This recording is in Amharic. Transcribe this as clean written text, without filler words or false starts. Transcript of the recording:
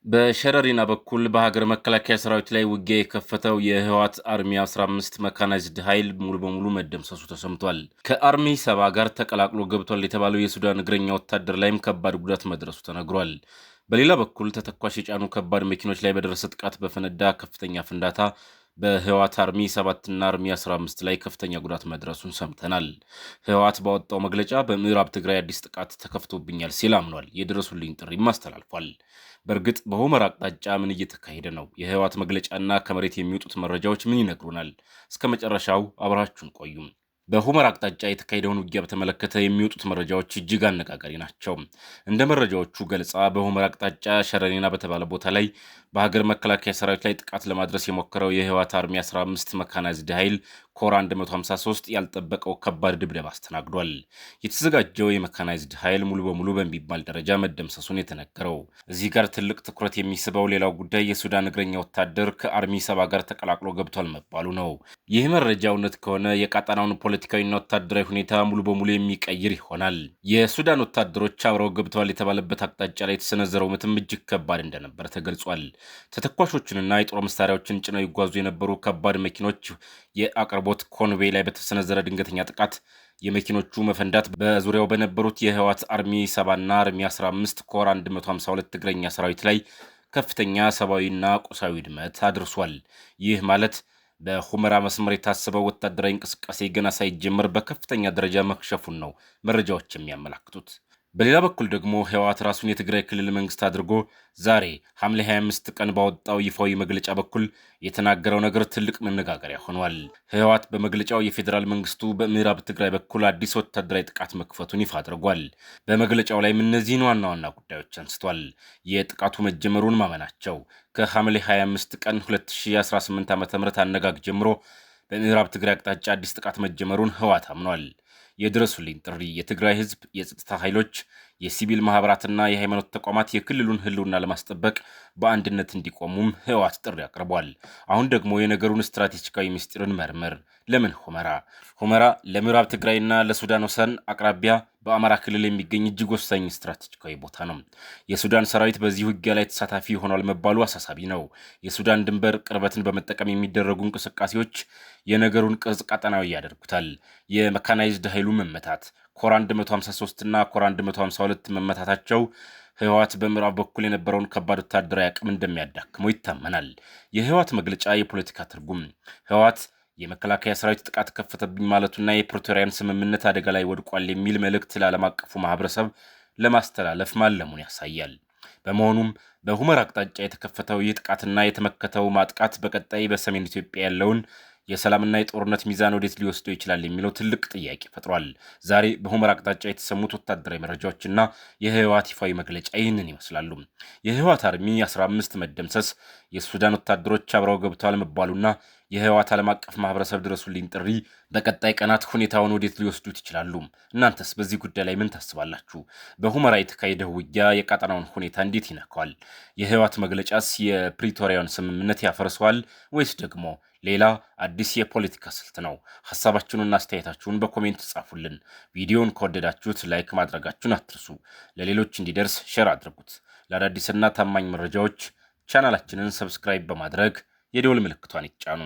በሸረሪና በኩል በሀገር መከላከያ ሰራዊት ላይ ውጊያ የከፈተው የህወሓት አርሚ 15 መካናይዝድ ኃይል ሙሉ በሙሉ መደምሰሱ ተሰምቷል። ከአርሚ 70 ጋር ተቀላቅሎ ገብቷል የተባለው የሱዳን እግረኛ ወታደር ላይም ከባድ ጉዳት መድረሱ ተነግሯል። በሌላ በኩል ተተኳሽ የጫኑ ከባድ መኪኖች ላይ በደረሰ ጥቃት በፈነዳ ከፍተኛ ፍንዳታ በህወሓት አርሚ 7 እና አርሚ 15 ላይ ከፍተኛ ጉዳት መድረሱን ሰምተናል። ህወሓት ባወጣው መግለጫ በምዕራብ ትግራይ አዲስ ጥቃት ተከፍቶብኛል ሲል አምኗል። የድረሱልኝ ጥሪም አስተላልፏል። በእርግጥ በሁመራ አቅጣጫ ምን እየተካሄደ ነው? የህወሓት መግለጫና ከመሬት የሚወጡት መረጃዎች ምን ይነግሩናል? እስከ መጨረሻው አብራችሁን ቆዩም። በሁመራ አቅጣጫ የተካሄደውን ውጊያ በተመለከተ የሚወጡት መረጃዎች እጅግ አነጋጋሪ ናቸው። እንደ መረጃዎቹ ገልጻ በሁመራ አቅጣጫ ሸረሪና በተባለ ቦታ ላይ በሀገር መከላከያ ሰራዊት ላይ ጥቃት ለማድረስ የሞከረው የህወሓት አርሚ 15 መካናይዝድ ኃይል ኮር 153 ያልጠበቀው ከባድ ድብደባ አስተናግዷል። የተዘጋጀው የመካናይዝድ ኃይል ሙሉ በሙሉ በሚባል ደረጃ መደምሰሱን የተነገረው። እዚህ ጋር ትልቅ ትኩረት የሚስበው ሌላው ጉዳይ የሱዳን እግረኛ ወታደር ከአርሚ 70 ጋር ተቀላቅሎ ገብቷል መባሉ ነው። ይህ መረጃ እውነት ከሆነ የቀጣናውን ፖለቲካዊና ወታደራዊ ሁኔታ ሙሉ በሙሉ የሚቀይር ይሆናል። የሱዳን ወታደሮች አብረው ገብተዋል የተባለበት አቅጣጫ ላይ የተሰነዘረው ምትም እጅግ ከባድ እንደነበር ተገልጿል። ተተኳሾችንና የጦር መሳሪያዎችን ጭነው ይጓዙ የነበሩ ከባድ መኪኖች የአቅርቦት ኮንቬይ ላይ በተሰነዘረ ድንገተኛ ጥቃት የመኪኖቹ መፈንዳት በዙሪያው በነበሩት የህወሓት አርሚ 70 እና አርሚ 15 ኮር 152 እግረኛ ሰራዊት ላይ ከፍተኛ ሰብአዊና ቁሳዊ ውድመት አድርሷል። ይህ ማለት በሁመራ መስመር የታሰበው ወታደራዊ እንቅስቃሴ ገና ሳይጀመር በከፍተኛ ደረጃ መክሸፉን ነው መረጃዎች የሚያመላክቱት። በሌላ በኩል ደግሞ ህወሓት ራሱን የትግራይ ክልል መንግስት አድርጎ ዛሬ ሐምሌ 25 ቀን ባወጣው ይፋዊ መግለጫ በኩል የተናገረው ነገር ትልቅ መነጋገሪያ ሆኗል። ህወሓት በመግለጫው የፌዴራል መንግስቱ በምዕራብ ትግራይ በኩል አዲስ ወታደራዊ ጥቃት መክፈቱን ይፋ አድርጓል። በመግለጫው ላይም እነዚህን ዋና ዋና ጉዳዮች አንስቷል። የጥቃቱ መጀመሩን ማመናቸው ከሐምሌ 25 ቀን 2018 ዓ.ም አነጋግ ጀምሮ በምዕራብ ትግራይ አቅጣጫ አዲስ ጥቃት መጀመሩን ህወሓት አምኗል። የድረሱልኝ ጥሪ የትግራይ ህዝብ፣ የጸጥታ ኃይሎች፣ የሲቪል ማህበራትና የሃይማኖት ተቋማት የክልሉን ህልውና ለማስጠበቅ በአንድነት እንዲቆሙም ህወሓት ጥሪ አቅርቧል። አሁን ደግሞ የነገሩን ስትራቴጂካዊ ምስጢርን መርምር። ለምን ሁመራ? ሁመራ ለምዕራብ ትግራይና ለሱዳን ወሰን አቅራቢያ በአማራ ክልል የሚገኝ እጅግ ወሳኝ ስትራቴጂካዊ ቦታ ነው። የሱዳን ሰራዊት በዚህ ውጊያ ላይ ተሳታፊ ሆኗል መባሉ አሳሳቢ ነው። የሱዳን ድንበር ቅርበትን በመጠቀም የሚደረጉ እንቅስቃሴዎች የነገሩን ቅርጽ ቀጠናዊ ያደርጉታል። የመካናይዝድ ኃይሉ መመታት ኮር 153 እና ኮር 152 መመታታቸው ህወሓት በምዕራብ በኩል የነበረውን ከባድ ወታደራዊ አቅም እንደሚያዳክመው ይታመናል። የህወሓት መግለጫ የፖለቲካ ትርጉም ህወሓት የመከላከያ ሰራዊት ጥቃት ከፈተብኝ ማለቱና የፕሪቶሪያን ስምምነት አደጋ ላይ ወድቋል የሚል መልእክት ለዓለም አቀፉ ማህበረሰብ ለማስተላለፍ ማለሙን ያሳያል። በመሆኑም በሁመራ አቅጣጫ የተከፈተው ይህ ጥቃትና የተመከተው ማጥቃት በቀጣይ በሰሜን ኢትዮጵያ ያለውን የሰላምና የጦርነት ሚዛን ወዴት ሊወስደው ይችላል የሚለው ትልቅ ጥያቄ ፈጥሯል። ዛሬ በሁመራ አቅጣጫ የተሰሙት ወታደራዊ መረጃዎችና የህወሓት ይፋዊ መግለጫ ይህንን ይመስላሉ። የህወሓት አርሚ 15 መደምሰስ፣ የሱዳን ወታደሮች አብረው ገብተዋል መባሉና የህወሓት ዓለም አቀፍ ማህበረሰብ ድረሱልኝ ጥሪ በቀጣይ ቀናት ሁኔታውን ወዴት ሊወስዱት ይችላሉ? እናንተስ በዚህ ጉዳይ ላይ ምን ታስባላችሁ? በሁመራ የተካሄደው ውጊያ የቀጠናውን ሁኔታ እንዴት ይነካዋል? የህወሓት መግለጫስ የፕሪቶሪያን ስምምነት ያፈርሰዋል ወይስ ደግሞ ሌላ አዲስ የፖለቲካ ስልት ነው? ሐሳባችሁንና አስተያየታችሁን በኮሜንት ጻፉልን። ቪዲዮውን ከወደዳችሁት ላይክ ማድረጋችሁን አትርሱ። ለሌሎች እንዲደርስ ሼር አድርጉት። ለአዳዲስና ታማኝ መረጃዎች ቻናላችንን ሰብስክራይብ በማድረግ የደወል ምልክቷን ይጫኑ።